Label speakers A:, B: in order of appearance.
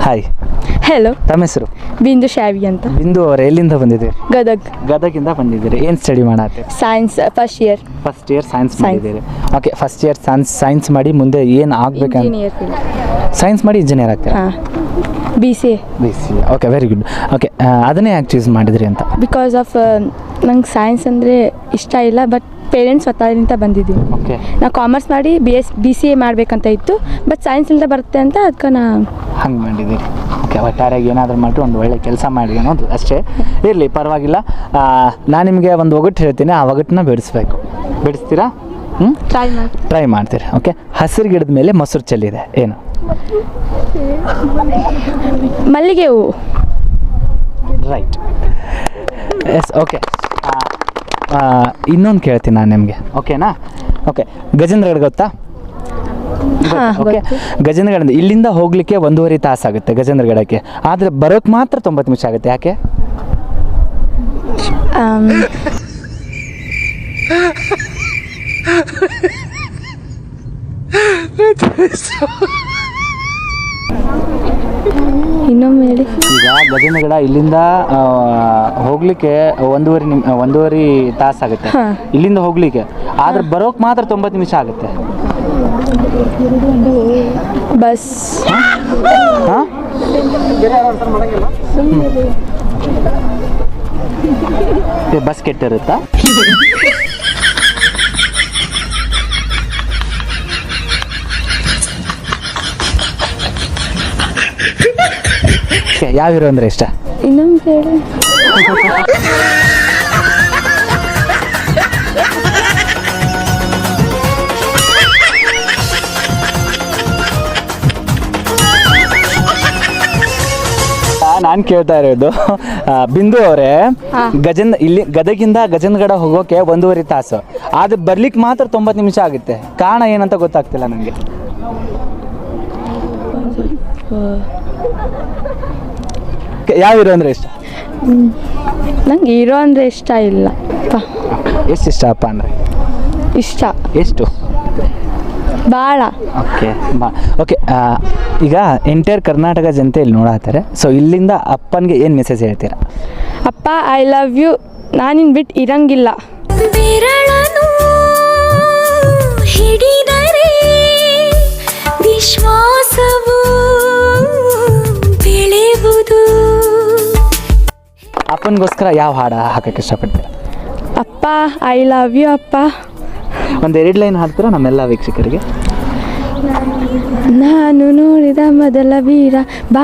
A: Hi,
B: hello,
A: ತಮ್ಮ ಹೆಸರು?
B: ಬಿಂದು ಶಾವಿ ಅಂತ.
A: ಬಿಂದು ಅವರೇ, ಎಲ್ಲಿಂದ ಬಂದಿದ್ದೀರಿ?
B: ಗದಗ್.
A: ಗದಗಿಂದ ಬಂದಿದ್ದೀರಿ. ಏನು ಸ್ಟಡಿ ಮಾಡತ್ತೀರಿ?
B: Science first year.
A: First year science ಮಾಡಿದ್ದೀರಿ. ಓಕೆ, ಫಸ್ಟ್ ಇಯರ್ ಸೈನ್ಸ್ ಮಾಡಿ ಮುಂದೆ ಏನು ಆಗ್ಬೇಕಂತ?
B: Engineer field.
A: ಸೈನ್ಸ್ ಮಾಡಿ ಇಂಜಿನಿಯರ್ ಆಗ್ತೀರಾ?
B: ಹಾಂ, BCA.
A: BCA. Okay, very good. Okay, ಅದನ್ನೇ ಯಾಕೆ ಚೂಸ್ ಮಾಡಿದ್ರಿ ಅಂತ?
B: ಬಿಕಾಸ್ ಆಫ್ ನಂಗೆ ಸೈನ್ಸ್ ಅಂದರೆ ಇಷ್ಟ ಇಲ್ಲ, ಬಟ್ ಪೇರೆಂಟ್ಸ್ ಒತ್ತಾಯದಿಂದ ಬಂದಿದ್ದೀನಿ.
A: ಓಕೆ,
B: ನಾ ಕಾಮರ್ಸ್ ಮಾಡಿ BCA ಮಾಡಬೇಕಂತ ಇತ್ತು, ಬಟ್ ಸೈನ್ಸಿಂದ ಬರುತ್ತೆ ಅಂತ ಅದಕ್ಕೆ ನಾ
A: ಹಂಗೆ ಮಾಡಿದ್ದೀರಿ. ಓಕೆ, ಒಟ್ಟಾರೆಯಾಗಿ ಏನಾದರೂ ಮಾಡಿ ಒಂದು ಒಳ್ಳೆ ಕೆಲಸ ಮಾಡಿ ಅನ್ನೋದು ಅಷ್ಟೇ. ಇರಲಿ, ಪರವಾಗಿಲ್ಲ. ನಾನು ನಿಮಗೆ ಒಂದು ಒಗಟು ಹೇಳ್ತೀನಿ, ಆ ಒಗಟನ್ನ ಬಿಡಿಸ್ಬೇಕು. ಬಿಡಿಸ್ತೀರಾ? ಟ್ರೈ ಮಾಡ್ತೀರಿ. ಓಕೆ, ಹಸಿರು ಗಿಡದ ಮೇಲೆ ಮೊಸರು ಚೆಲ್ಲಿದೆ, ಏನು?
B: ಮಲ್ಲಿಗೆ ಹೂವು. ರೈಟ್.
A: ಎಸ್. ಓಕೆ, ಇನ್ನೊಂದು ಕೇಳ್ತೀನಿ ನಾನು ನಿಮಗೆ, ಓಕೆನಾ? ಓಕೆ, ಗಜೇಂದ್ರಗಢ ಗೊತ್ತಾ? ಓಕೆ, ಗಜೇಂದ್ರಗಢ ಇಲ್ಲಿಂದ ಹೋಗಲಿಕ್ಕೆ 1.5 ತಾಸು ಆಗುತ್ತೆ ಗಜೇಂದ್ರಗಢಕ್ಕೆ, ಆದರೆ ಬರೋಕ್ಕೆ ಮಾತ್ರ 90 ನಿಮಿಷ ಆಗುತ್ತೆ. ಯಾಕೆ?
B: ಇನ್ನೊಮ್ಮೆ ಹೇಳಿ.
A: ಈಗ ಗಜೇಂದ್ರಗಢ ಇಲ್ಲಿಂದ ಹೋಗ್ಲಿಕ್ಕೆ 1.5 ತಾಸು ಆಗುತ್ತೆ ಇಲ್ಲಿಂದ ಹೋಗ್ಲಿಕ್ಕೆ, ಆದ್ರೆ ಬರೋಕ್ ಮಾತ್ರ 90 ನಿಮಿಷ ಆಗುತ್ತೆ.
B: ಬಸ್.
A: ಬಸ್ ಕೆಟ್ಟಿರುತ್ತಾ? ಯಾವ ಹೀರೋ ಅಂದರೆ ಇಷ್ಟ?
B: ಇನ್ನೊಮ್ಮೆ ಹೇಳಿ.
A: ನಾನು ಕೇಳ್ತಾ ಇರೋದು, ಬಿಂದು ಅವರೇ, ಗದಗಿಂದ ಗಜೇಂದ್ರಗಢ ಹೋಗೋಕೆ 1.5 ತಾಸು, ಆದ್ರೆ ಬರ್ಲಿಕ್ಕೆ ಮಾತ್ರ 90 ನಿಮಿಷ ಆಗುತ್ತೆ. ಕಾರಣ ಏನಂತ ಗೊತ್ತಾಗ್ತಿಲ್ಲ ನನಗೆ. ಯಾವ ಹೀರೋ ಅಂದರೆ ಇಷ್ಟ?
B: ನಂಗೆ ಹೀರೋ ಅಂದರೆ ಇಷ್ಟ ಇಲ್ಲ.
A: ಎಷ್ಟು ಇಷ್ಟ ಅಪ್ಪ ಅಂದರೆ?
B: ಇಷ್ಟ.
A: ಎಷ್ಟು?
B: ಭಾಳ.
A: Okay, okay. ಈಗ ಎಂಟೈರ್ ಕರ್ನಾಟಕ ಜನತೆ ಇಲ್ಲಿ ನೋಡತ್ತಾರೆ, ಸೊ ಇಲ್ಲಿಂದ ಅಪ್ಪನಿಗೆ ಏನು ಮೆಸೇಜ್ ಹೇಳ್ತೀರಾ?
B: ಅಪ್ಪ, ಐ ಲವ್ ಯು, ನಾನಿನ್ ಬಿಟ್ಟು ಇರಂಗಿಲ್ಲ.
C: ಹಿಡಿದರೆ ವಿಶ್ವಾಸವು ಬೆಳೆಯುವುದು.
A: ಅಪ್ಪನಿಗೋಸ್ಕರ ಯಾವ ಹಾಡು ಹಾಕಕ್ಕೆ ಇಷ್ಟಪಡ್ತೀರಾ?
B: ಅಪ್ಪ, ಐ ಲವ್ ಯು ಅಪ್ಪ.
A: ಒಂದು 2 ಲೈನ್ ಹಾಡ್ತೀರಾ ನಮ್ಮೆಲ್ಲ ವೀಕ್ಷಕರಿಗೆ?
B: ನಾನು ನೋಡಿದ ಮೊದಲ ವೀರ ಬಾ